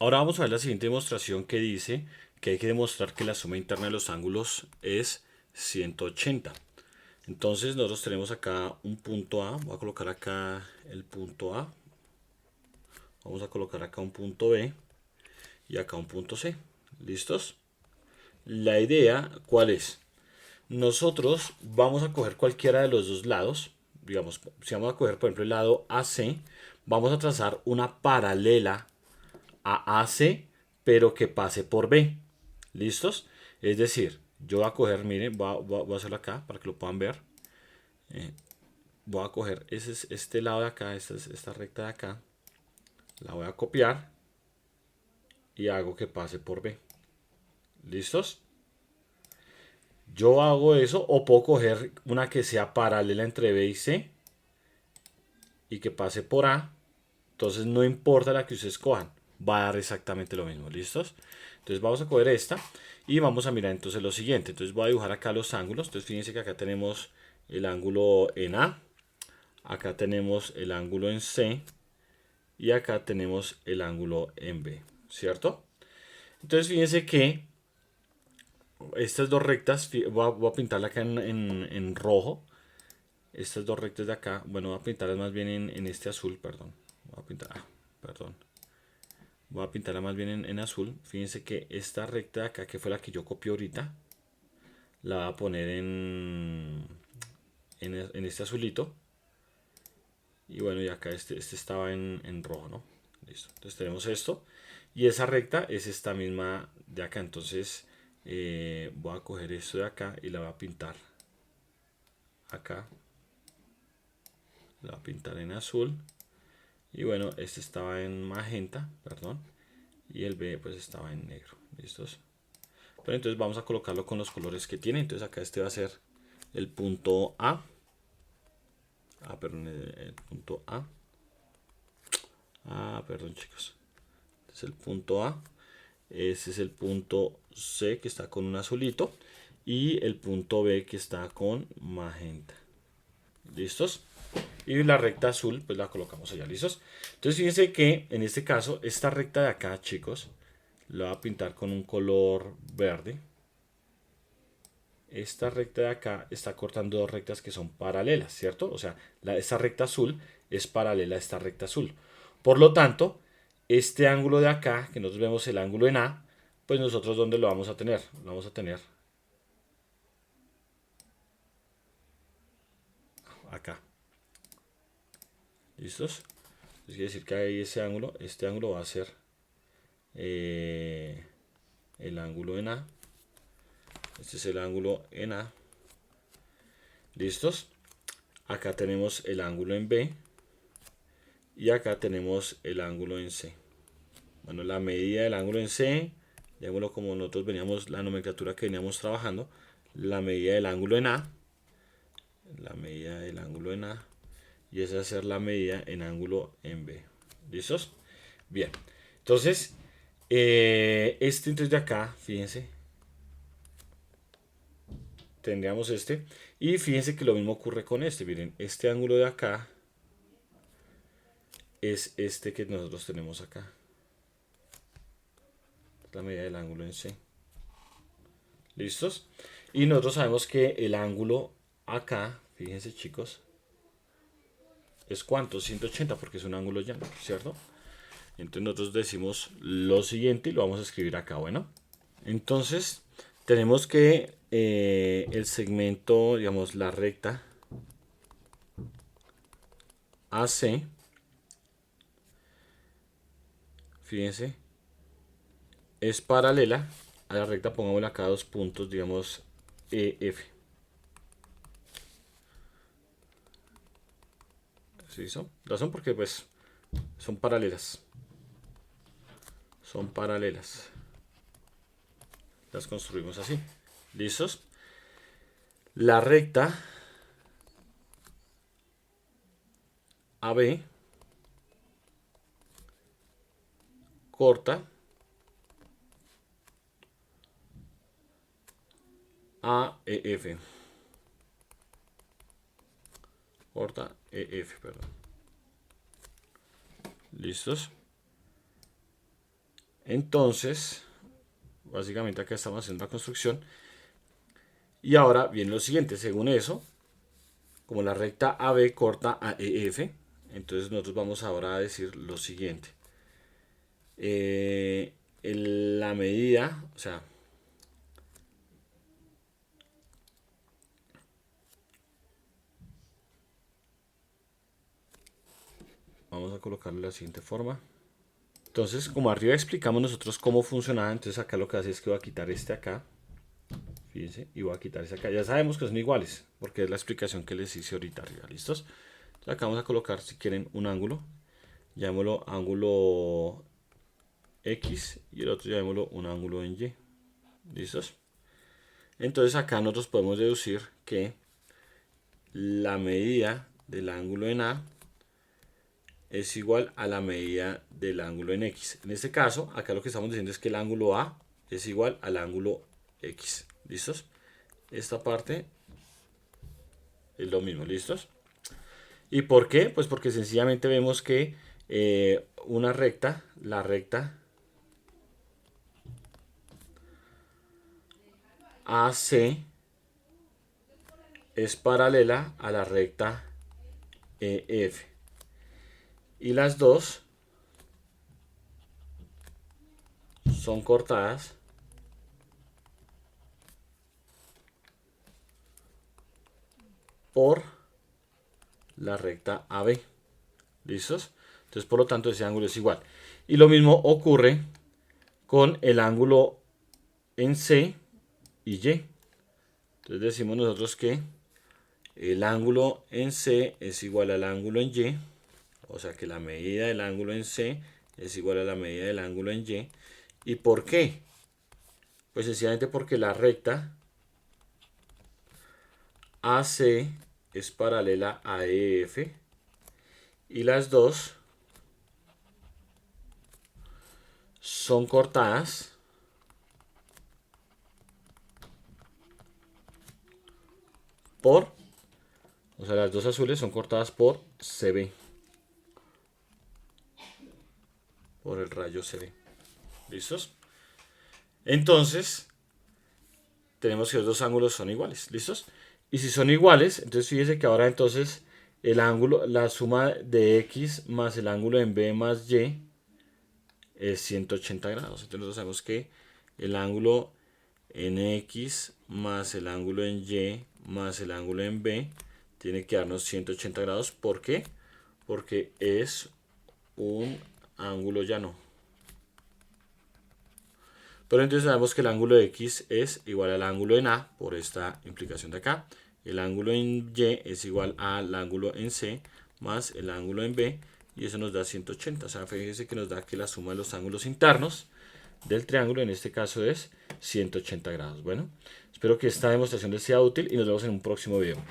Ahora vamos a ver la siguiente demostración que dice que hay que demostrar que la suma interna de los ángulos es 180. Entonces nosotros tenemos acá un punto A, voy a colocar acá el punto A, vamos a colocar acá un punto B y acá un punto C. ¿Listos? La idea, ¿cuál es? Nosotros vamos a coger cualquiera de los dos lados, digamos, si vamos a coger por ejemplo el lado AC, vamos a trazar una paralela a AC, pero que pase por B. ¿Listos? Es decir, yo voy a coger, miren, voy a hacerlo acá para que lo puedan ver. Voy a coger este lado de acá, esta recta de acá, la voy a copiar y hago que pase por B. ¿Listos? Yo hago eso o puedo coger una que sea paralela entre B y C y que pase por A. Entonces no importa la que ustedes cojan, va a dar exactamente lo mismo. ¿Listos? Entonces vamos a coger esta y vamos a mirar entonces lo siguiente. Entonces voy a dibujar acá los ángulos. Entonces fíjense que acá tenemos el ángulo en A, acá tenemos el ángulo en C y acá tenemos el ángulo en B, ¿cierto? Entonces fíjense que estas dos rectas, voy a pintarla acá en rojo. Estas dos rectas de acá, bueno, voy a pintarlas más bien en este azul, perdón. Voy a pintar, perdón. Voy a pintarla más bien en azul. Fíjense que esta recta de acá, que fue la que yo copié ahorita, la voy a poner en este azulito. Y bueno, y acá este estaba en rojo, ¿no? Listo. Entonces tenemos esto. Y esa recta es esta misma de acá. Entonces voy a coger esto de acá y la voy a pintar acá. La voy a pintar en azul. Y bueno, este estaba en magenta, perdón. Y el B pues estaba en negro. ¿Listos? Pero entonces vamos a colocarlo con los colores que tiene. Entonces acá este va a ser el punto A. Perdón, el punto A. Perdón chicos. Este es el punto A. Este es el punto C que está con un azulito. Y el punto B que está con magenta. ¿Listos? Y la recta azul pues la colocamos allá. ¿Listos? Entonces fíjense que en este caso esta recta de acá chicos la voy a pintar con un color verde. Esta recta de acá está cortando dos rectas que son paralelas, ¿cierto? O sea, esta recta azul es paralela a esta recta azul. Por lo tanto, este ángulo de acá, que nosotros vemos el ángulo en A, pues nosotros ¿dónde lo vamos a tener? Lo vamos a tener acá. ¿Listos? Entonces quiere decir que ahí ese ángulo, este ángulo va a ser eh, el ángulo en A. Este es el ángulo en A. ¿Listos? Acá tenemos el ángulo en B. Y acá tenemos el ángulo en C. Bueno, la medida del ángulo en C, digámoslo como nosotros veníamos, la nomenclatura que veníamos trabajando, la medida del ángulo en A, la medida del ángulo en A, y esa va a ser la medida en ángulo en B. ¿Listos? Bien. Entonces, entonces de acá, fíjense, tendríamos este. Y fíjense que lo mismo ocurre con este. Miren, este ángulo de acá es este que nosotros tenemos acá. La medida del ángulo en C. ¿Listos? Y nosotros sabemos que el ángulo acá, fíjense chicos, es cuánto, 180 porque es un ángulo llano, ¿cierto? Entonces nosotros decimos lo siguiente y lo vamos a escribir acá, bueno. Entonces tenemos que el segmento, digamos, la recta AC, fíjense, es paralela a la recta, pongámosle acá dos puntos, digamos, EF. ¿Sí son? Razón porque pues son paralelas. Son paralelas. Las construimos así. ¿Listos? La recta AB corta AEF. Corta EF, perdón. ¿Listos? Entonces, básicamente acá estamos haciendo la construcción. Y ahora viene lo siguiente, según eso, como la recta AB corta a EF, entonces nosotros vamos ahora a decir lo siguiente. La medida, o sea, vamos a colocarlo de la siguiente forma. Entonces, como arriba explicamos nosotros cómo funcionaba, entonces acá lo que hace es que voy a quitar este acá. Fíjense, y voy a quitar ese acá. Ya sabemos que son iguales, porque es la explicación que les hice ahorita arriba. ¿Listos? Entonces acá vamos a colocar, si quieren, un ángulo. Llamémoslo ángulo X y el otro llamémoslo un ángulo en Y. ¿Listos? Entonces acá nosotros podemos deducir que la medida del ángulo en A es igual a la medida del ángulo en X. En este caso, acá lo que estamos diciendo es que el ángulo A es igual al ángulo X. ¿Listos? Esta parte es lo mismo. ¿Listos? ¿Y por qué? Pues porque sencillamente vemos que una recta, la recta AC es paralela a la recta EF. Y las dos son cortadas por la recta AB. ¿Listos? Entonces, por lo tanto, ese ángulo es igual. Y lo mismo ocurre con el ángulo en C y Y. Entonces decimos nosotros que el ángulo en C es igual al ángulo en Y. O sea que la medida del ángulo en C es igual a la medida del ángulo en Y. ¿Y por qué? Pues sencillamente porque la recta AC es paralela a EF y las dos son cortadas por, o sea, las dos azules son cortadas por CB, por el rayo CB. ¿Listos? Entonces, tenemos que los dos ángulos son iguales. ¿Listos? Y si son iguales, entonces fíjese que ahora entonces el ángulo, la suma de X más el ángulo en B más Y es 180 grados. Entonces nosotros sabemos que el ángulo en X más el ángulo en Y más el ángulo en B tiene que darnos 180 grados. ¿Por qué? Porque es un ángulo llano. Pero entonces sabemos que el ángulo de X es igual al ángulo en A por esta implicación de acá. El ángulo en Y es igual al ángulo en C más el ángulo en B y eso nos da 180. O sea, fíjense que nos da que la suma de los ángulos internos del triángulo en este caso es 180 grados. Bueno, espero que esta demostración les sea útil y nos vemos en un próximo video.